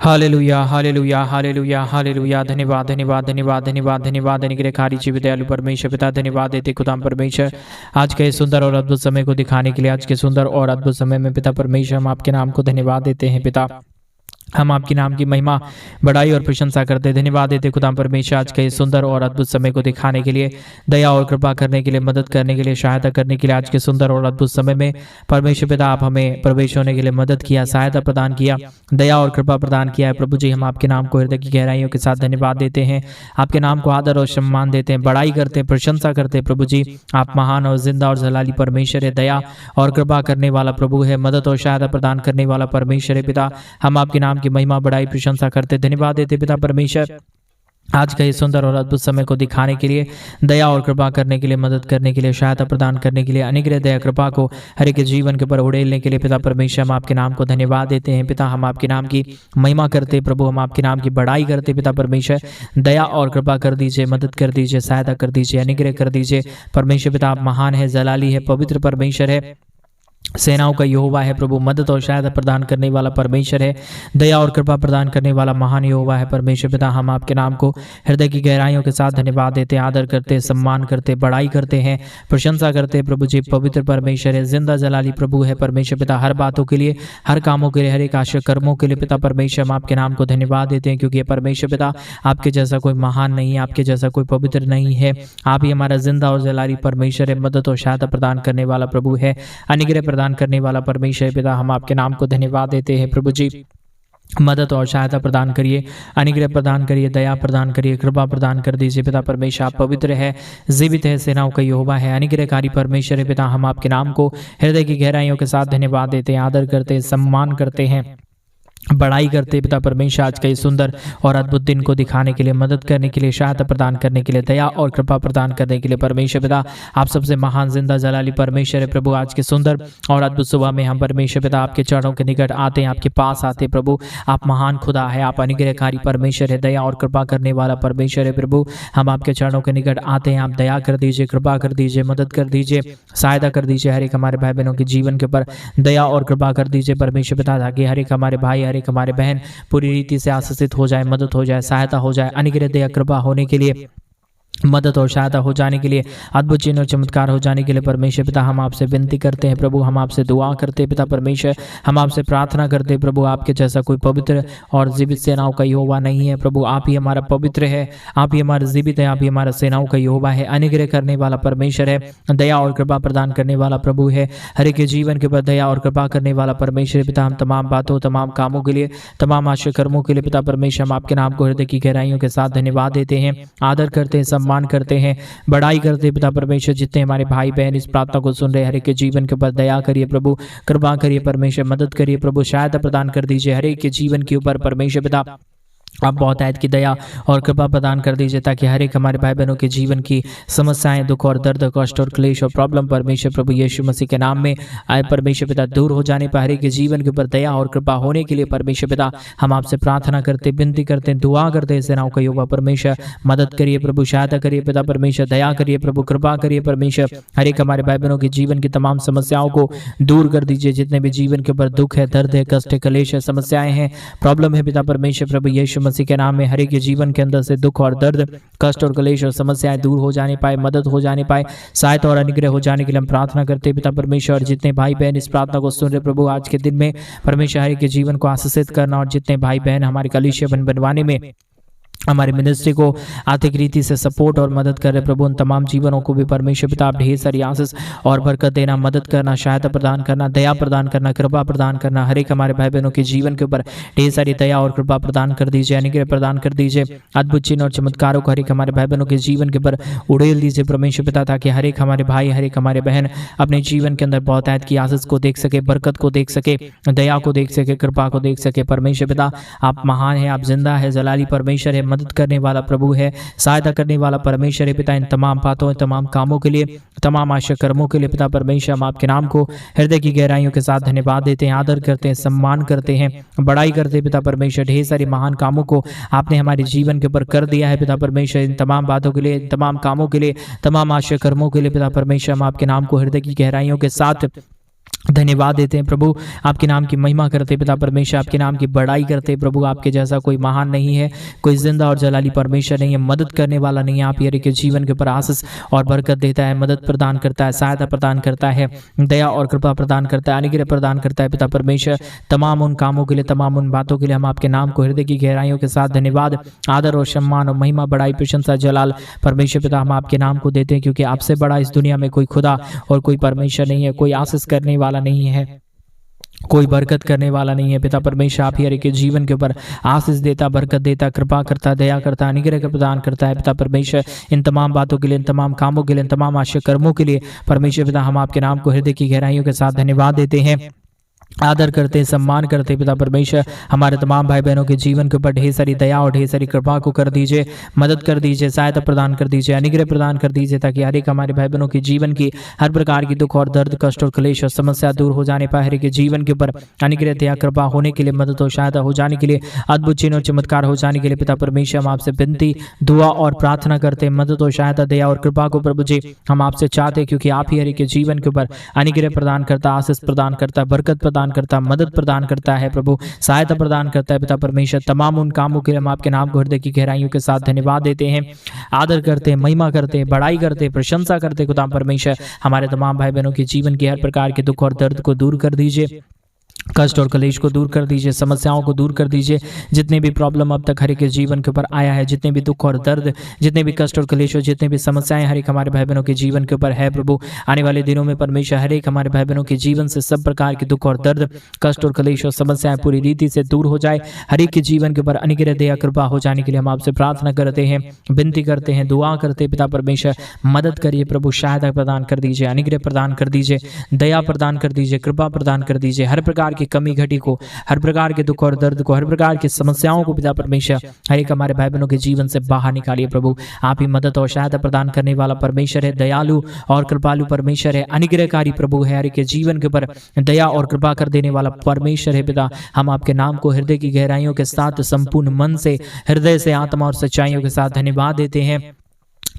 Hallelujah hallelujah hallelujah hallelujah. धन्यवाद धन्यवाद धन्यवाद धन्यवाद धन्यवाद। अनुग्रहकारी जीव दयालु परमेश्वर पिता, धन्यवाद देते खुदाम परमेश्वर आज के सुंदर और अद्भुत समय को दिखाने के लिए। आज के सुंदर और अद्भुत समय में पिता परमेश्वर हम आपके नाम को धन्यवाद देते हैं। पिता हम आपके नाम की महिमा, बड़ाई और प्रशंसा करते हैं। धन्यवाद देते खुदाम परमेश्वर आज के सुंदर और अद्भुत समय को दिखाने के लिए, दया और कृपा करने के लिए, मदद करने के लिए, सहायता करने के लिए। आज के सुंदर और अद्भुत समय में परमेश्वर पिता आप हमें प्रवेश होने के लिए मदद किया, सहायता प्रदान किया, दया और कृपा प्रदान किया है। प्रभु जी हम आपके नाम को हृदय की गहराइयों के साथ धन्यवाद देते हैं। आपके नाम को आदर और सम्मान देते हैं, बड़ाई करते हैं, प्रशंसा करते हैं। प्रभु जी आप महान और जिंदा और जलाली परमेश्वर है, दया और कृपा करने वाला प्रभु है, मदद और सहायता प्रदान करने वाला परमेश्वर है। पिता हम आपके नाम की महिमा, बड़ाई, प्रशंसा करते, धन्यवाद देते पिता परमेश्वर आज का ये सुंदर और अद्भुत समय को दिखाने के लिए, दया और कृपा करने के लिए, मदद करने के लिए, सहायता प्रदान करने के लिए, अनुग्रह दया कृपा को हर एक जीवन के ऊपर उड़ेलने के लिए। पिता परमेश्वर हम आपके नाम को धन्यवाद देते हैं। पिता हम आपके नाम की महिमा करते प्रभु, हम आपके नाम की बड़ाई करते। पिता परमेश्वर दया और कृपा कर दीजिए, मदद कर दीजिए, सहायता कर दीजिए, अनुग्रह कर दीजिए। परमेश्वर पिता आप महान है, जलाली है, पवित्र परमेश्वर है, सेनाओं का यहोवा है। प्रभु मदद और सहायता प्रदान करने वाला परमेश्वर है, दया और कृपा प्रदान करने वाला महान यहोवा है। परमेश्वर पिता हम आपके नाम को हृदय की गहराइयों के साथ धन्यवाद देते, आदर करते, सम्मान करते, बड़ाई करते हैं, प्रशंसा करते। प्रभु जी पवित्र परमेश्वर है, जिंदा जलाली प्रभु है। परमेश्वर पिता हर बातों के लिए, हर कामों के लिए, हर एक आश्चर्य कर्मों के लिए पिता परमेश्वर हम आपके नाम को धन्यवाद देते हैं, क्योंकि परमेश्वर पिता आपके जैसा कोई महान नहीं है, आपके जैसा कोई पवित्र नहीं है। आप ही हमारा जिंदा और जलाली परमेश्वर है, मदद और सहायता प्रदान करने वाला प्रभु है, अनुग्रह प्रदान करने वाला परमेश्वर पिता हम आपके नाम को धन्यवाद देते हैं। प्रभु जी मदद और सहायता प्रदान करिए, अनुग्रह प्रदान करिए, दया प्रदान करिए, कृपा प्रदान कर दीजिए। पिता परमेश्वर आप पवित्र है, जीवित है, सेनाओं का यहोवा है, अनुग्रहकारी परमेश्वर है। पिता हम आपके नाम को हृदय की गहराइयों के साथ धन्यवाद देते हैं, आदर करते हैं, सम्मान करते हैं, बड़ाई करते। पिता परमेश्वर आज का ये सुंदर और अद्भुत दिन को दिखाने के लिए, मदद करने के लिए, सहायता प्रदान करने के लिए, दया और कृपा प्रदान करने के लिए। परमेश्वर पिता आप सबसे महान जिंदा जलाली परमेश्वर है। प्रभु आज के सुंदर और अद्भुत सुबह में हम परमेश्वर पिता आपके चरणों के निकट आते हैं, आपके पास आते। प्रभु आप महान खुदा है, आप अनुग्रहकारी परमेश्वर है, दया और कृपा करने वाला परमेश्वर है। प्रभु हम आपके चरणों के निकट आते हैं, आप दया कर दीजिए, कृपा कर दीजिए, मदद कर दीजिए, सहायता कर दीजिए। हर एक हमारे भाई बहनों के जीवन के ऊपर दया और कृपा कर दीजिए परमेश्वर पिता, ताकि हर एक हमारे भाई, हर एक हमारे बहन पूरी रीति से आशीषित हो जाए, मदद हो जाए, सहायता हो जाए, अनुग्रह दया कृपा होने के लिए, मदद और सहायता हो जाने के लिए, अद्भुत चिन्ह और चमत्कार हो जाने के लिए। परमेश्वर पिता हम आपसे विनती करते हैं। प्रभु हम आपसे दुआ करते हैं। पिता परमेश्वर हम आपसे प्रार्थना करते हैं। प्रभु आपके जैसा कोई पवित्र और जीवित सेनाओं का यहोवा नहीं है। प्रभु आप ही हमारा पवित्र है, आप ही हमारा जीवित है, आप ही हमारा सेनाओं का यहोवा है, अनुग्रह करने वाला परमेश्वर है, दया और कृपा प्रदान करने वाला प्रभु है, हर एक जीवन के ऊपर दया और कृपा करने वाला परमेश्वर। पिता हम तमाम बातों, तमाम कामों के लिए, तमाम आश्चर्य कर्मों के लिए पिता परमेश्वर हम आपके नाम को हृदय की गहराइयों के साथ धन्यवाद देते हैं, आदर करते हैं, सम्मान करते हैं, बड़ाई करते हैं। पिता परमेश्वर जितने हमारे भाई बहन इस प्रार्थना को सुन रहे, हर एक के जीवन के ऊपर दया करिए प्रभु, कृपा करिए परमेश्वर, मदद करिए प्रभु, सहायता प्रदान कर दीजिए। हर एक के जीवन के ऊपर परमेश्वर पिता आप बहुत आयत की दया और कृपा प्रदान कर दीजिए, ताकि हर एक हमारे भाई बहनों के जीवन की समस्याएं, दुख और दर्द, कष्ट और क्लेश और प्रॉब्लम परमेश्वर प्रभु यीशु मसीह के नाम में आए परमेश्वर पिता दूर हो जाने पर हर एक के जीवन के ऊपर दया और कृपा होने के लिए परमेश्वर पिता हम आपसे प्रार्थना करते, विनती करते, दुआ करते हैं। सेनाओं का यहोवा परमेश्वर मदद करिए प्रभु, सहायता करिए पिता परमेश्वर, दया करिए प्रभु, कृपा करिए परमेश्वर। हर एक हमारे भाई बहनों के जीवन की तमाम समस्याओं को दूर कर दीजिए। जितने भी जीवन के ऊपर दुख है, दर्द है, कष्ट है, क्लेश है, समस्याएं हैं, प्रॉब्लम है, पिता परमेश्वर प्रभु यीशु मसीह के नाम में हर एक के जीवन के अंदर से दुख और दर्द, कष्ट और क्लेश और समस्याएं दूर हो जाने पाए, मदद हो जाने पाए, सहायता और अनुग्रह हो जाने के लिए हम प्रार्थना करते हैं पिता परमेश्वर। और जितने भाई बहन इस प्रार्थना को सुन रहे प्रभु आज के दिन में परमेश्वर हर एक के जीवन को आशीषित करना, और जितने भाई बहन हमारे कलीसिया बनवाने में, हमारे मिनिस्ट्री को आर्थिक रीति से सपोर्ट और मदद कर रहे प्रभु, उन तमाम जीवनों को भी परमेश्वर पिता आप ढेर सारी आशीष और बरकत देना, मदद करना, सहायता प्रदान करना, दया प्रदान करना, कृपा प्रदान करना। हर एक हमारे भाई बहनों के जीवन के ऊपर ढेर सारी दया और कृपा प्रदान कर दीजिए, अनुग्रह प्रदान कर दीजिए, अद्भुत चिन्ह और चमत्कारों को हर एक हमारे भाई बहनों के जीवन के ऊपर उड़ेल दीजिए परमेश्वर पिता, ताकि हर एक हमारे भाई, हर एक हमारे बहन अपने जीवन के अंदर बहुत आयत की आशीष को देख सके, बरकत को देख सके, दया को देख सके, कृपा को देख सके। परमेश्वर पिता आप महान है, आप जिंदा है, जलाली परमेश्वर है, मदद करने वाला प्रभु है, सहायता करने वाला परमेश्वर है। पिता इन तमाम बातों, तमाम कामों के लिए, तमाम आश्चर्य कर्मों के लिए पिता परमेश्वर हम आपके नाम को हृदय की गहराइयों के साथ धन्यवाद देते हैं, आदर करते हैं, सम्मान करते हैं, बड़ाई करते हैं। पिता परमेश्वर ढेर सारी महान कामों को आपने हमारे जीवन के ऊपर कर दिया है पिता परमेश्वर। इन तमाम बातों के लिए, इन तमाम कामों के लिए, तमाम आश्चर्य कर्मों के लिए पिता परमेश्वर हम आपके नाम को हृदय की गहराइयों के साथ धन्यवाद देते हैं प्रभु, आपके नाम की महिमा करते पिता परमेश्वर, आपके नाम की बड़ाई करते प्रभु। आपके जैसा कोई महान नहीं है, कोई जिंदा और जलाली परमेश्वर नहीं है, मदद करने वाला नहीं है। आप यानी के जीवन के ऊपर आशीष और बरकत देता है, मदद प्रदान करता है, सहायता प्रदान करता है, दया और कृपा प्रदान करता है, अनुग्रह प्रदान करता है पिता परमेश्वर। तमाम उन कामों के लिए, तमाम उन बातों के लिए हम आपके नाम को हृदय की गहराइयों के साथ धन्यवाद, आदर और सम्मान और महिमा, बड़ाई, प्रशंसा, जलाल परमेश्वर पिता हम आपके नाम को देते हैं, क्योंकि आपसे बड़ा इस दुनिया में कोई खुदा और कोई परमेश्वर नहीं है, कोई आशीष करने वाला नहीं है, कोई बरकत करने वाला नहीं है पिता परमेश्वर। आप ही के जीवन के ऊपर आशीष देता, बरकत देता, कृपा करता, दया करता, अनुग्रह प्रदान करता है पिता परमेश्वर। इन तमाम बातों के लिए, इन तमाम कामों के लिए, इन तमाम आश्चर्य कर्मों के लिए परमेश्वर पिता हम आपके नाम को हृदय की गहराइयों के साथ धन्यवाद देते हैं, आदर करते, सम्मान करते पिता परमेश्वर। हमारे तमाम भाई बहनों के जीवन के ऊपर ढेर सारी दया और ढेर सारी कृपा को कर दीजिए, मदद कर दीजिए, सहायता प्रदान कर दीजिए, अनुग्रह प्रदान कर दीजिए, ताकि हर एक हमारे भाई बहनों के जीवन की हर प्रकार की दुख और दर्द, कष्ट और क्लेश और समस्या दूर हो जाने पाए। हर एक के जीवन के ऊपर अनुग्रह, दया, कृपा होने के लिए, मदद और सहायता हो जाने के लिए, अद्भुत चिन्ह और चमत्कार हो जाने के लिए पिता परमेश्वर हम आपसे विनती, दुआ और प्रार्थना करते हैं। मदद और सहायता, दया और कृपा को प्रभु जी हम आपसे चाहते हैं, क्योंकि आप ही हर एक के जीवन के ऊपर अनुग्रह प्रदान करता, आशीष प्रदान करता, बरकत प्रदान करता, मदद प्रदान करता है प्रभु, सहायता प्रदान करता है पिता परमेश्वर। तमाम उन कामों के लिए हम आपके नाम को हृदय की गहराइयों के साथ धन्यवाद देते हैं, आदर करते हैं, महिमा करते हैं, बड़ाई करते हैं, प्रशंसा करते हैं खुदा परमेश्वर। हमारे तमाम भाई बहनों के जीवन के हर प्रकार के दुख और दर्द को दूर कर दीजिए, कष्ट और कलेश को दूर कर दीजिए, समस्याओं को दूर कर दीजिए। जितने भी प्रॉब्लम अब तक हर एक के जीवन के ऊपर आया है, जितने भी दुख और दर्द, जितने भी कष्ट और कलेश और जितने भी समस्याएं हर एक हमारे भाई बहनों के जीवन के ऊपर है प्रभु, आने वाले दिनों में परमेश्वर हर एक हमारे भाई बहनों के जीवन से सब प्रकार के दुख और दर्द, कष्ट और कलेश और समस्याएं पूरी रीति से दूर हो जाए। हर एक के जीवन के ऊपर अनुग्रह, दया, कृपा हो जाने के लिए हम आपसे प्रार्थना करते हैं, विनती करते हैं, दुआ करते हैं पिता परमेश्वर। मदद करिए प्रभु, सहायता प्रदान कर दीजिए, अनुग्रह प्रदान कर दीजिए, दया प्रदान कर दीजिए, कृपा प्रदान कर दीजिए। हर प्रकार की कमी घटी को, हर प्रकार के दुख और दर्द को, हर प्रकार की समस्याओं को पिता परमेश्वर हर एक हमारे भाई बहनों के जीवन से बाहर निकालिए प्रभु। आप ही मदद और सहायता प्रदान करने वाला परमेश्वर है, दयालु और कृपालु परमेश्वर है, अनुग्रहकारी प्रभु है, हर एक के जीवन के ऊपर दया और कृपा कर देने वाला परमेश्वर है पिता। हम आपके नाम को हृदय की गहराइयों के साथ संपूर्ण मन से, हृदय से, आत्मा और सच्चाइयों के साथ धन्यवाद देते हैं,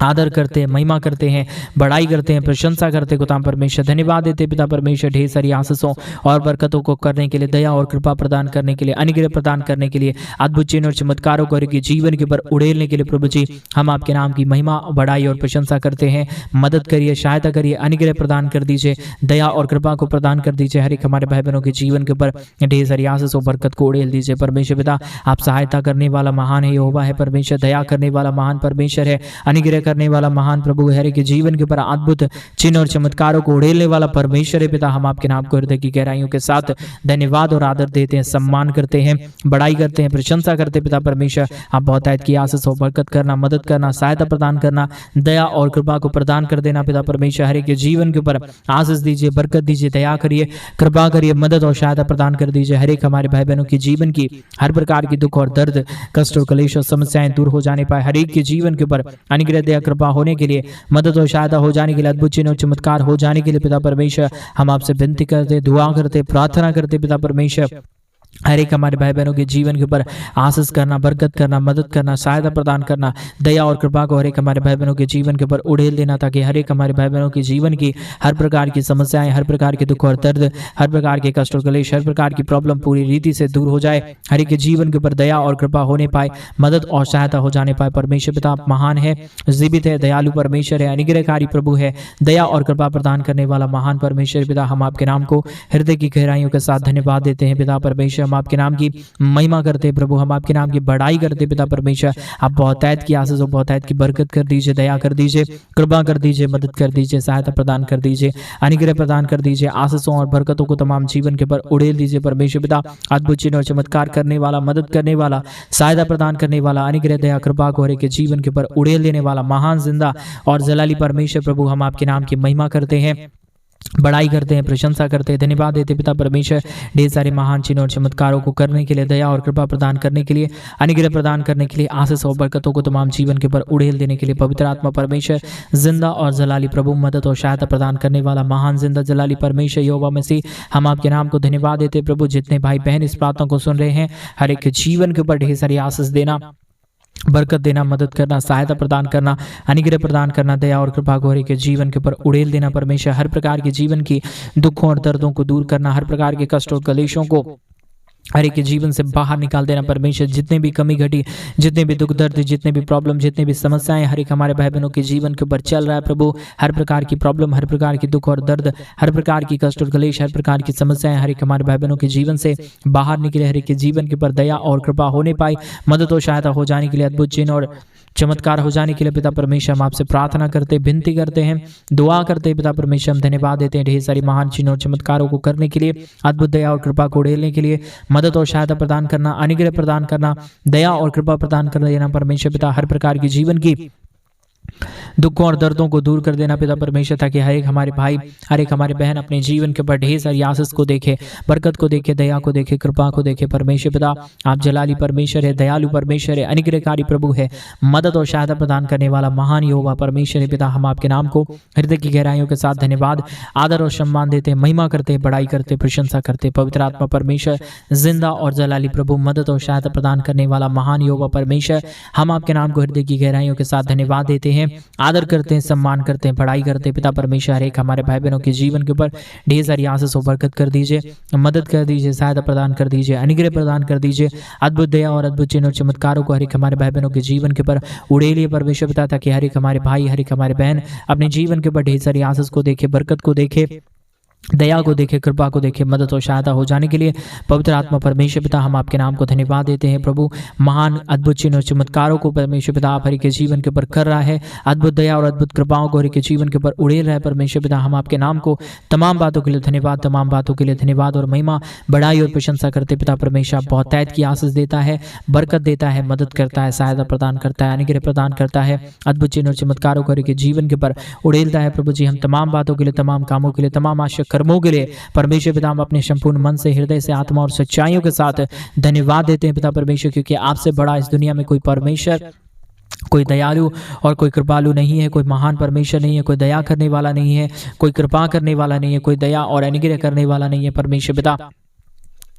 आदर करते हैं, महिमा करते हैं, बड़ाई करते हैं, प्रशंसा करते हैं खुदा परमेश्वर। धन्यवाद देते पिता परमेश्वर ढेर सारी आशीषों और बरकतों को करने के लिए, दया और कृपा प्रदान करने के लिए, अनुग्रह प्रदान करने के लिए, अद्भुत चिन्ह और चमत्कारों को के जीवन के ऊपर उड़ेलने के लिए प्रभु जी हम आपके नाम की महिमा, बड़ाई और प्रशंसा करते हैं। मदद करिए, सहायता करिए, अनुग्रह प्रदान कर दीजिए, दया और कृपा को प्रदान कर दीजिए। हर एक हमारे भाई बहनों के जीवन के ऊपर ढेर सारी आशीषों बरकत को उड़ेल दीजिए परमेश्वर पिता। आप सहायता करने वाला महान है यहोवा है परमेश्वर, दया करने वाला महान परमेश्वर है, अनुग्रह करने वाला महान प्रभु हर एक के जीवन के ऊपर अद्भुत चिन्ह और चमत्कारों को उड़ेलने वाला परमेश्वर है पिता। हम आपके नाम को हृदय की गहराइयों के साथ धन्यवाद और आदर देते हैं, सम्मान करते हैं, बड़ाई करते हैं, प्रशंसा करते हैं पिता परमेश्वर। आप बहुतायत की आशीष हो, बरकत करना, मदद करना, सहायता प्रदान करना, दया और कृपा को प्रदान कर देना पिता परमेश्वर। हर एक के जीवन के ऊपर आशीष दीजिए, बरकत दीजिए, दया करिए, कृपा करिए, मदद और सहायता प्रदान कर दीजिए। हर एक हमारे भाई बहनों के जीवन की हर प्रकार की दुख और दर्द, कष्ट और कलेश और समस्याएं दूर हो जाने पाए। हर एक के जीवन के ऊपर अनुग्रह, दया, कृपा होने के लिए, मदद और सहायता हो जाने के लिए, अद्भुत चिन्ह और चमत्कार हो जाने के लिए पिता परमेश्वर हम आपसे विनती करते, दुआ करते, प्रार्थना करते पिता परमेश्वर। हर एक हमारे भाई बहनों के जीवन के ऊपर आशीष करना, बरकत करना, मदद करना, सहायता प्रदान करना, दया और कृपा को हर एक हमारे भाई बहनों के जीवन के ऊपर उड़ेल देना, ताकि हर एक हमारे भाई बहनों के जीवन की हर प्रकार की समस्याएं, हर प्रकार के दुख और दर्द, हर प्रकार के कष्ट और क्लेश, हर प्रकार की प्रॉब्लम पूरी रीति से दूर हो जाए। हर एक के जीवन के ऊपर दया और कृपा होने पाए, मदद और सहायता हो जाने पाए। परमेश्वर पिता आप महान है, जीवित है, दयालु परमेश्वर है, अनुग्रहकारी प्रभु है, दया और कृपा प्रदान करने वाला महान परमेश्वर पिता। हम आपके नाम को हृदय की गहराइयों के साथ धन्यवाद देते हैं पिता परमेश्वर। हम आपके नाम की महिमा करते हैं प्रभु, हम आपके नाम की बड़ाई करते पिता परमेश्वर। आप बहुतायत की आशीष और बहुतायत की बरकत कर दीजिए, दया कर दीजिए, कृपा कर दीजिए, मदद कर दीजिए, सहायता प्रदान कर दीजिए, अनुग्रह प्रदान कर दीजिए। आशीषों और बरकतों को तमाम जीवन के ऊपर उड़ेल दीजिए परमेश्वर पिता। अद्भुत चिन्ह और चमत्कार करने वाला, मदद करने वाला, सहायता प्रदान करने वाला, अनुग्रह, दया, कृपा को हर एक के जीवन के ऊपर उड़ेल देने वाला महान, जिंदा और जलाली परमेश्वर प्रभु हम आपके नाम की महिमा करते हैं, बड़ाई करते हैं, प्रशंसा करते हैं, धन्यवाद देते पिता परमेश्वर। ढेर सारे महान चिन्ह और चमत्कारों को करने के लिए, दया और कृपा प्रदान करने के लिए, अनुग्रह प्रदान करने के लिए, आशीष और बरकतों को तमाम जीवन के ऊपर उड़ेल देने के लिए पवित्र आत्मा परमेश्वर, जिंदा और जलाली प्रभु, मदद और सहायता प्रदान करने वाला महान, जिंदा, जलाली परमेश्वर यहोवा मसीह, हम आपके नाम को धन्यवाद देते प्रभु। जितने भाई बहन इस प्रार्थना को सुन रहे हैं, हर एक जीवन के ऊपर ढेर सारी आशीष देना, बरकत देना, मदद करना, सहायता प्रदान करना, अनुग्रह प्रदान करना, दया और कृपा को हर एक के जीवन के ऊपर उड़ेल देना परमेश्वर। हर प्रकार के जीवन की दुखों और दर्दों को दूर करना, हर प्रकार के कष्ट और कलेशों को हर एक के जीवन से बाहर निकाल देना परमेश्वर। जितने भी कमी घटी, जितने भी दुख दर्द, जितने भी प्रॉब्लम, जितने भी समस्याएं हर एक हमारे भाई बहनों के जीवन के ऊपर चल रहा है प्रभु, हर प्रकार की प्रॉब्लम, हर प्रकार की दुख और दर्द, हर प्रकार की कष्ट और क्लेश, हर प्रकार की समस्याएं हर एक हमारे भाई बहनों के जीवन से बाहर निकले, हर एक के जीवन के ऊपर दया और कृपा होने पाए, मदद और सहायता हो जाने के लिए, अद्भुत चिन्ह और चमत्कार हो जाने के लिए पिता परमेश्वर हम आपसे प्रार्थना करते, विनती करते हैं, दुआ करते हैं पिता परमेश्वर। हम धन्यवाद देते हैं ढेर सारी महान चिन्ह और चमत्कारों को करने के लिए, अद्भुत दया और कृपा को उड़ेलने के लिए, मदद और सहायता प्रदान करना, अनुग्रह प्रदान करना, दया और कृपा प्रदान कर देना परमेश्वर पिता। हर प्रकार की जीवन की दुखों और दर्दों को दूर कर देना पिता परमेश्वर, ताकि हर एक हमारे भाई, हर एक हमारे बहन अपने जीवन के ऊपर ढेर सारी आशीष को देखे, बरकत को देखे, दया को देखे, कृपा को देखे परमेश्वर पिता। आप जलाली परमेश्वर है, दयालु परमेश्वर है, अनुग्रहकारी प्रभु है, मदद और सहायता प्रदान करने वाला महान यहोवा परमेश्वर है पिता। हम आपके नाम को हृदय की गहराइयों के साथ धन्यवाद, आदर और सम्मान देते हैं, महिमा करते हैं, बड़ाई करते, प्रशंसा करते। पवित्र आत्मा परमेश्वर जिंदा और जलाली प्रभु, मदद और सहायता प्रदान करने वाला महान यहोवा परमेश्वर, हम आपके नाम को हृदय की गहराइयों के साथ धन्यवाद देते हैं, आदर करते हैं, सम्मान करते हैं, बड़ाई करते हैं पिता परमेश्वर। हर एक हमारे भाई बहनों के जीवन के ऊपर ढेर सारी आशीष और बरकत कर दीजिए, मदद कर दीजिए, सहायता प्रदान कर दीजिए, अनुग्रह प्रदान कर दीजिए, अद्भुत दया और अद्भुत चिन्ह और चमत्कारों को हर एक हमारे भाई बहनों के जीवन के ऊपर उड़ेलिए परमेश्वर पिता, ताकि हर एक हमारे भाई, हर एक हमारे बहन अपने जीवन के ऊपर ढेर सारी आशीष को देखे, बरकत को देखे, दया को देखे, कृपा को देखे, मदद और सहायता हो जाने के लिए पवित्र आत्मा परमेश्वर पिता हम आपके नाम को धन्यवाद देते हैं प्रभु। महान अद्भुत चिन्ह और चमत्कारों को परमेश्वर पिता आप हर के जीवन के ऊपर कर रहा है, अद्भुत दया और अद्भुत कृपाओं को हर के जीवन के ऊपर उड़ेल रहा है परमेश्वर पिता। हम आपके नाम को तमाम बातों के लिए धन्यवाद, तमाम बातों के लिए धन्यवाद और महिमा, बड़ाई और प्रशंसा करते पिता परमेश्वर। आप बहुतायत की आशीष देता है, बरकत देता है, मदद करता है, सहायता प्रदान करता है, अनुग्रह प्रदान करता है, अद्भुत चिन्ह और चमत्कारों को हर के जीवन के ऊपर उड़ेलता है प्रभु जी। हम तमाम बातों के लिए, तमाम कामों के लिए, तमाम आशा कर्मों के लिए परमेश्वर पिता हम अपने संपूर्ण मन से, हृदय से, आत्मा और सच्चाइयों के साथ धन्यवाद देते हैं पिता परमेश्वर, क्योंकि आपसे बड़ा इस दुनिया में कोई परमेश्वर, कोई दयालु और कोई कृपालु नहीं है, कोई महान परमेश्वर नहीं है, कोई दया करने वाला नहीं है, कोई कृपा करने वाला नहीं है, कोई दया और अनुग्रह करने वाला नहीं है परमेश्वर पिता।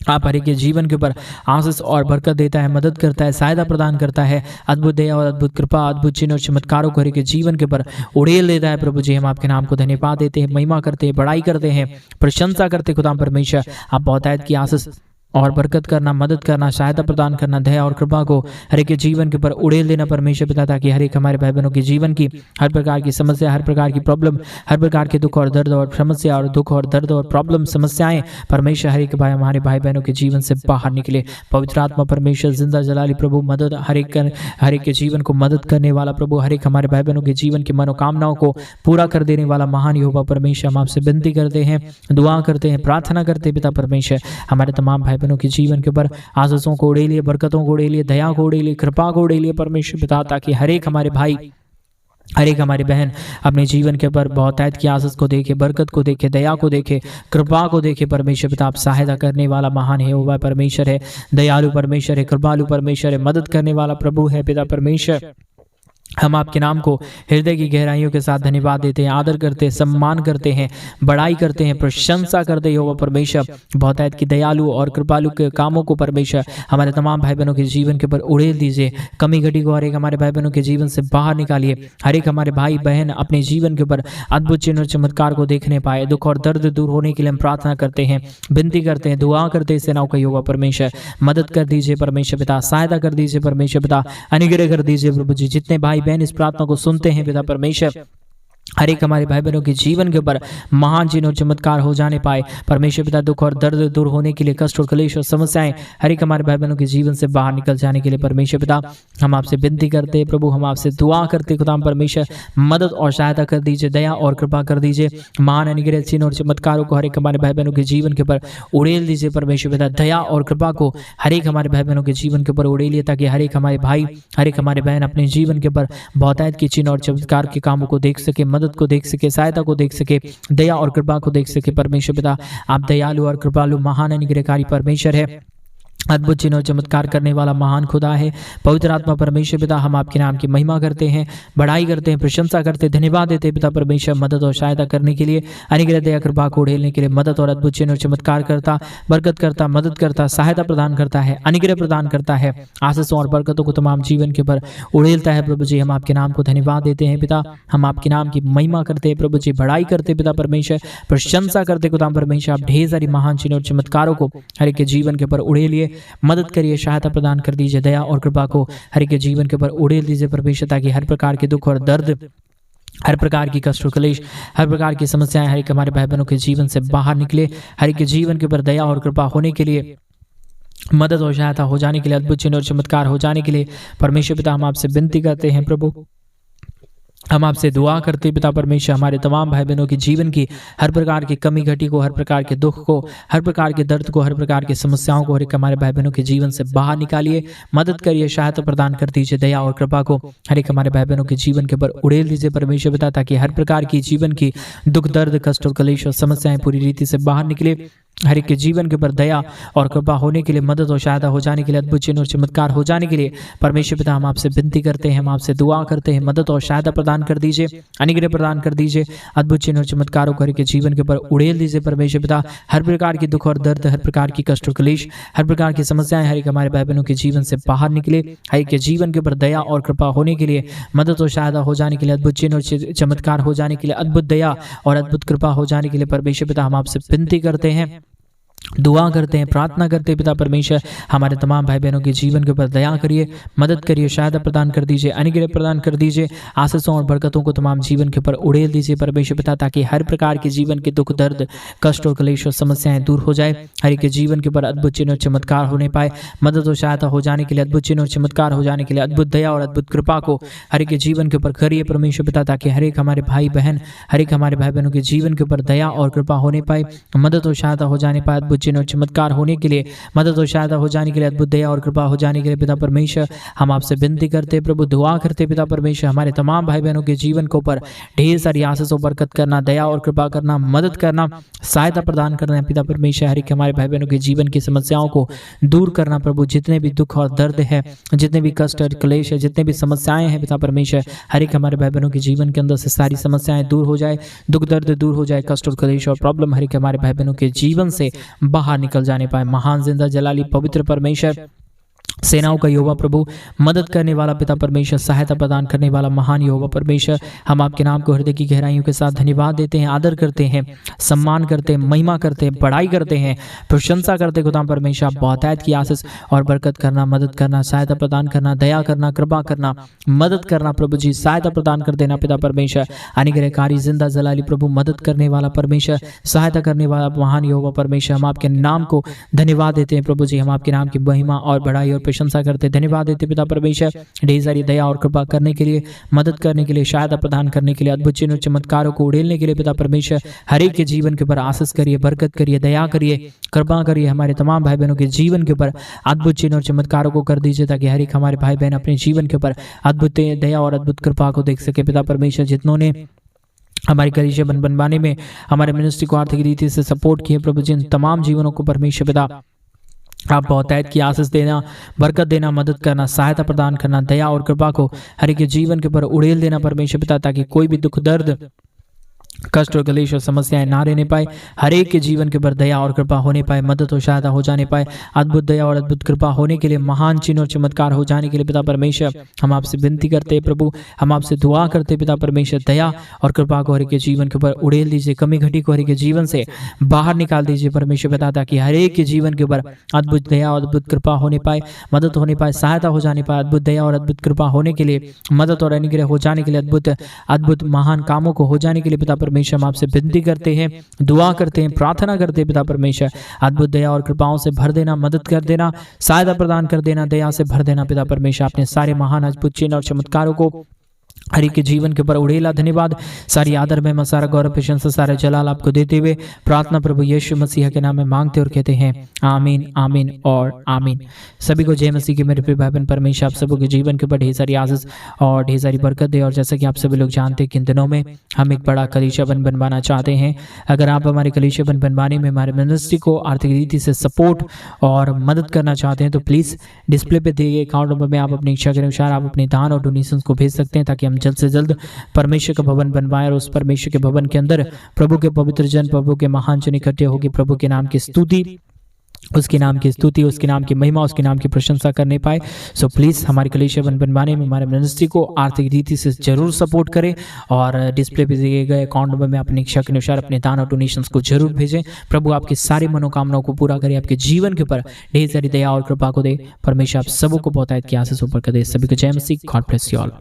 आप हर एक के जीवन के ऊपर आशीष और बरकत देता है, मदद करता है, सहायता प्रदान करता है, अद्भुत दया और अद्भुत कृपा, अद्भुत चिन्ह और चमत्कारों को हर एक के जीवन के ऊपर उड़ेल देता है प्रभु जी। हम आपके नाम को धन्यवाद देते हैं, महिमा करते हैं, बड़ाई करते हैं, प्रशंसा करते खुदा परमेश्वर। आप बहुतायत की आशीष और बरकत करना, मदद करना, सहायता प्रदान करना, दया और कृपा को हर एक के जीवन के ऊपर उड़ेल देना परमेश्वर पिता, ताकि हर एक हमारे भाई बहनों के जीवन की हर प्रकार की समस्या, हर प्रकार की प्रॉब्लम, हर प्रकार के दुख और दर्द और समस्या और दुख और दर्द और प्रॉब्लम, समस्याएं परमेश्वर हर एक भाई, हमारे भाई बहनों के जीवन से बाहर निकले। पवित्र आत्मा परमेश्वर जिंदा जलाली प्रभु, मदद हर एक के जीवन को मदद करने वाला प्रभु, हर एक हमारे भाई बहनों के जीवन की मनोकामनाओं को पूरा कर देने वाला महान यहोवा परमेश्वर। हम आपसे विनती करते हैं, दुआ करते हैं, प्रार्थना करते हैं पिता परमेश्वर। हमारे तमाम भाई बहनों के जीवन के ऊपर आशीषों को उड़ेलिए, बरकतों को उड़ेलिए, दया को उड़ेलिए, कृपा को उड़ेलिए परमेश्वर पिता, ताकि हर एक हमारे भाई, हर एक हमारी बहन अपने जीवन के ऊपर बहुतायत की आशीष को देखे, बरकत को देखे, दया को देखे, कृपा को देखे परमेश्वर पिता। आप सहायता करने वाला महान है यहोवा परमेश्वर है, दयालु परमेश्वर है, कृपालु परमेश्वर है, मदद करने वाला प्रभु है पिता परमेश्वर। हम आपके नाम को हृदय की गहराइयों के साथ धन्यवाद देते हैं, आदर करते हैं, सम्मान करते हैं, बड़ाई करते हैं, प्रशंसा करते हैं यहोवा परमेश्वर। बहुतायत की दयालु और कृपालु के कामों को परमेश्वर हमारे तमाम भाई बहनों के जीवन के ऊपर उड़ेल दीजिए। कमी घटी को हर एक हमारे भाई बहनों के जीवन से बाहर निकालिए। हर एक हमारे भाई बहन अपने जीवन के ऊपर अद्भुत चिन्ह और चमत्कार को देखने पाए। दुख और दर्द दूर होने के लिए हम प्रार्थना करते हैं, विनती करते हैं, दुआ करते हैं सेनाओं का यहोवा परमेश्वर। मदद कर दीजिए परमेश्वर पिता, सहायता कर दीजिए परमेश्वर पिता, अनुग्रह कर दीजिए प्रभु जी। जितने भाई बहन इस प्रार्थना को सुनते हैं पिता परमेश्वर, हर एक हमारे भाई बहनों के जीवन के ऊपर महान चिन्ह और चमत्कार हो जाने पाए परमेश्वर पिता। दुख और दर्द दूर होने के लिए, कष्ट और क्लेश और समस्याएं हर एक हमारे भाई बहनों के जीवन से बाहर निकल जाने के लिए परमेश्वर पिता हम आपसे विनती करते हैं प्रभु, हम आपसे दुआ करते खुदा परमेश्वर। मदद और सहायता कर दीजिए, दया और कृपा कर दीजिए, महान अनुग्रह चिन्ह और चमत्कारों को हर एक हमारे भाई बहनों के जीवन के ऊपर उड़ेल दीजिए परमेश्वर पिता। दया और कृपा को हर एक हमारे भाई बहनों के जीवन के ऊपर उड़ेलिए, ताकि हर एक हमारे भाई, हर एक हमारे बहन अपने जीवन के ऊपर बहुतायत के चिन्ह और चमत्कार के कामों को देख सके, मदद को देख सके, सहायता को देख सके, दया और कृपा को देख सके परमेश्वर पिता। आप दयालु और कृपालु महान अनुग्रहकारी परमेश्वर है। अद्भुत चिन्ह और चमत्कार करने वाला महान खुदा है। पवित्र आत्मा परमेश्वर पिता, हम आपके नाम की महिमा करते हैं, बड़ाई करते हैं, प्रशंसा करते हैं, धन्यवाद देते हैं पिता परमेश्वर, मदद और सहायता करने के लिए, अनुग्रह दया कृपा को उड़ेलने के लिए, मदद और अद्भुत चिन्ह और चमत्कार करता, बरकत करता, मदद करता, सहायता प्रदान करता है, अनुग्रह प्रदान करता है, आशीषों और बरकतों को तमाम जीवन के ऊपर उड़ेलता है। प्रभु जी, हम आपके नाम को धन्यवाद देते हैं पिता, हम आपके नाम की महिमा करते हैं प्रभु जी, बड़ाई करते हैं पिता परमेश्वर, प्रशंसा करते खुदा परमेश्वर। आप ढेर सारी महान चिन्ह और चमत्कारों को हर एक के जीवन के ऊपर उड़ेलिए, मदद करिए, सहायता प्रदान कर दीजिए, दया और कृपा को हर एक के जीवन के ऊपर उड़ेल दीजिए परमेश्वर, ताकि हर प्रकार के दुख और दर्द, हर प्रकार की कष्ट और क्लेश, हर प्रकार की समस्याएं हर एक हमारे भाई बहनों के जीवन से बाहर निकले। हर एक के जीवन के ऊपर दया और कृपा होने के लिए, मदद और सहायता हो जाने के लिए, अद्भुत चिन्ह और चमत्कार हो जाने के लिए परमेश्वर पिता हम आपसे विनती करते हैं प्रभु, हम आपसे दुआ करते पिता परमेश्वर, हमारे तमाम भाई बहनों के जीवन की हर प्रकार की कमी घटी को, हर प्रकार के दुख को, हर प्रकार के दर्द को, हर प्रकार की समस्याओं को हर एक हमारे भाई बहनों के जीवन से बाहर निकालिए, मदद करिए, सहायता प्रदान कर दीजिए, दया और कृपा को हर एक हमारे भाई बहनों के जीवन के ऊपर उड़ेल दीजिए परमेश्वर पिता, ताकि हर प्रकार की जीवन की दुख दर्द कष्ट और कलेश और समस्याएं पूरी रीति से बाहर निकले। हर एक के जीवन के ऊपर दया और कृपा होने के लिए, मदद और सहायता हो जाने के लिए, अद्भुत चिन्ह और चमत्कार हो जाने के लिए परमेश्वर पिता हम आपसे विनती करते हैं, हम आपसे दुआ करते हैं, मदद और सहायता प्रदान कर दीजिए, अनुग्रह प्रदान कर दीजिए, अद्भुत चिन्ह और चमत्कारों को हर एक के जीवन के ऊपर उड़ेल दीजिए परमेश्वर पिता। हर प्रकार की दुख और दर्द, हर प्रकार की कष्ट और क्लेश, हर प्रकार की समस्याएं हर एक हमारे भाई बहनों के जीवन से बाहर निकले। हर एक के जीवन के ऊपर दया और कृपा होने के लिए, मदद और सहायता हो जाने के लिए, अद्भुत चिन्ह और चमत्कार हो जाने के लिए, अद्भुत दया और अद्भुत कृपा हो जाने के लिए परमेश्वर पिता हम आपसे विनती करते हैं, दुआ करते हैं, प्रार्थना करते हैं पिता परमेश्वर। हमारे तमाम भाई बहनों के जीवन के ऊपर दया करिए, मदद करिए, सहायता प्रदान कर दीजिए, अनुग्रह प्रदान कर दीजिए, आशीषों और बरकतों को तमाम जीवन के ऊपर उड़ेल दीजिए परमेश्वर पिता, ताकि हर प्रकार के जीवन के दुख दर्द कष्ट और क्लेश और समस्याएं दूर हो जाए। हर एक के जीवन के ऊपर अद्भुत चिन्ह और चमत्कार होने पाए, मदद और सहायता हो जाने के लिए, अद्भुत चिन्ह और चमत्कार हो जाने के लिए, अद्भुत दया और अद्भुत कृपा को हर एक के जीवन के ऊपर करिए परमेश्वर पिता, ताकि हर एक हमारे भाई बहन, हर एक हमारे भाई बहनों के जीवन के ऊपर दया और कृपा होने पाए, मदद और सहायता हो जाने पाए, अद्भुत चिन्ह और चमत्कार होने के लिए, मदद और सहायता हो जाने के लिए, अद्भुत दया और कृपा हो जाने के लिए पिता परमेश्वर हम आपसे विनती करते प्रभु, दुआ करते पिता परमेश्वर, हमारे तमाम भाई बहनों के जीवन के ऊपर ढेर सारी आशीष और बरकत करना, दया और कृपा करना, मदद करना, सहायता प्रदान करना पिता परमेश्वर। हर एक हमारे भाई बहनों के जीवन की समस्याओं को दूर करना प्रभु, जितने भी दुख और दर्द है, जितने भी कष्ट और क्लेश है, जितने भी समस्याएं हैं पिता परमेश्वर, हर एक हमारे भाई बहनों के जीवन के अंदर से सारी समस्याएं दूर हो जाए, दुख दर्द दूर हो जाए, कष्ट और क्लेश और प्रॉब्लम हर एक हमारे भाई बहनों के जीवन से बाहर निकल जाने पाए। महान जिंदा जलाली पवित्र परमेश्वर, सेनाओं का यहोवा प्रभु, मदद करने वाला पिता परमेश्वर, सहायता प्रदान करने वाला महान यहोवा परमेश्वर, हम आपके नाम को हृदय की गहराइयों के साथ धन्यवाद देते हैं, आदर करते हैं, सम्मान करते हैं, महिमा करते हैं, बड़ाई करते हैं, प्रशंसा करते हैं खुदा परमेश्वर। आप बहुतायत की आशीष और बरकत करना, मदद करना, सहायता प्रदान करना, दया करना, कृपा करना, मदद करना प्रभु जी, सहायता प्रदान कर देना पिता परमेश्वर। अनुग्रहकारी जिंदा जलाली प्रभु, मदद करने वाला परमेश्वर, सहायता करने वाला महान यहोवा परमेश्वर, हम आपके नाम को धन्यवाद देते हैं प्रभु जी, हम आपके नाम की महिमा और बड़ाई और प्रशंसा करते, धन्यवाद देते पिता परमेश्वर, ढेर सारी दया और कृपा करने के लिए, मदद करने के लिए, सहायता प्रदान करने के लिए, अद्भुत चिन्ह चमत्कारों को उड़ेलने के लिए पिता परमेश्वर। हर एक के जीवन के ऊपर आशीष करिए, बरकत करिए, दया करिए, कृपा करिए, हमारे तमाम भाई बहनों के जीवन के ऊपर अद्भुत चिन्ह और चमत्कारों को कर दीजिए, ताकि हर एक हमारे भाई बहन अपने जीवन के ऊपर अद्भुत दया और अद्भुत कृपा को देख सके पिता परमेश्वर। जितनों ने हमारी कलीसिया बनवाने में हमारे मिनिस्ट्री को आर्थिक रीति से सपोर्ट किए प्रभु, जिन तमाम जीवनों को परमेश्वर पिता आप बहुतायत की आशीष देना, बरकत देना, मदद करना, सहायता प्रदान करना, दया और कृपा को हर एक के जीवन के ऊपर उड़ेल देना परमेश्वर पिता, ताकि कोई भी दुख दर्द कष्ट और क्लेश और समस्याएं ना रहने पाए, हर एक के जीवन के ऊपर दया और कृपा होने पाए, मदद और सहायता हो जाने पाए, अद्भुत दया और अद्भुत कृपा होने के लिए, महान चिन्ह और चमत्कार हो जाने के लिए पिता परमेश्वर हम आपसे विनती करते हैं प्रभु, हम आपसे दुआ करते पिता परमेश्वर। दया और कृपा को हर एक के जीवन के ऊपर उड़ेल दीजिए, कमी घटी को हर एक के जीवन से बाहर निकाल दीजिए परमेश्वर पिता, ताकि हर एक के जीवन के ऊपर अद्भुत दया और अद्भुत कृपा होने पाए, मदद होने पाए, सहायता हो जाने पाए, अद्भुत दया और अद्भुत कृपा होने के लिए, मदद और अनुग्रह हो जाने के लिए, अद्भुत महान कामों को हो जाने के लिए पिता परमेश्वर हम आपसे विनती करते हैं, दुआ करते हैं, प्रार्थना करते हैं पिता परमेश्वर। अद्भुत दया और कृपाओं से भर देना, मदद कर देना, सहायता प्रदान कर देना, दया से भर देना पिता परमेश्वर। अपने सारे महान अद्भुत चिन्ह और चमत्कारों को हरि के जीवन के ऊपर उड़ेला। धन्यवाद। सारी आदर में सारा गौरव प्रशंसा सारा जलाल आपको देते हुए प्रार्थना प्रभु यीशु मसीह के नाम में मांगते और कहते हैं आमीन, आमीन और आमीन। सभी को जय मसीह के मेरे प्रिय भाई बहन, परमेश्वर आप सबों के जीवन के ऊपर ढेर सारी आशीष और ढेर सारी बरकत दे। और जैसा कि आप सभी लोग जानते हैं कि इन दिनों में हम एक बड़ा कलीसिया बनवाना चाहते हैं। अगर आप हमारे कलीसिया बनवाने में हमारे मिनिस्ट्री को आर्थिक रीति से सपोर्ट और मदद करना चाहते हैं तो प्लीज़ डिस्प्ले पे दिए गए अकाउंट नंबर में आप अपनी इच्छा के अनुसार आप अपने दान और डोनेशंस को भेज सकते हैं, ताकि हम जल्द से जल्द परमेश्वर का भवन बनवाएं और उस परमेश्वर के भवन के अंदर प्रभु के पवित्र जन, प्रभु के महान जन इकट्ठे होकर प्रभु के नाम की स्तुति, उसके नाम की स्तुति, उसके नाम की महिमा, उसके नाम की प्रशंसा करने पाए। सो प्लीज़ हमारे कलीसिया बनवाने में हमारे मिनिस्ट्री को आर्थिक रीति से जरूर सपोर्ट करें और डिस्प्ले पे दिए गए अकाउंट नंबर में अपनी इच्छा के अनुसार अपने दान और डोनेशंस को जरूर भेजें। प्रभु आपकी सारी मनोकामनाओं को पूरा करे, आपके जीवन के ऊपर ढेर सारी दया और कृपा को दे। परमेश्वर आप सबों को बहुतायत की आशीष ऊपर कर दे। सभी को जय मसीह। God bless you all.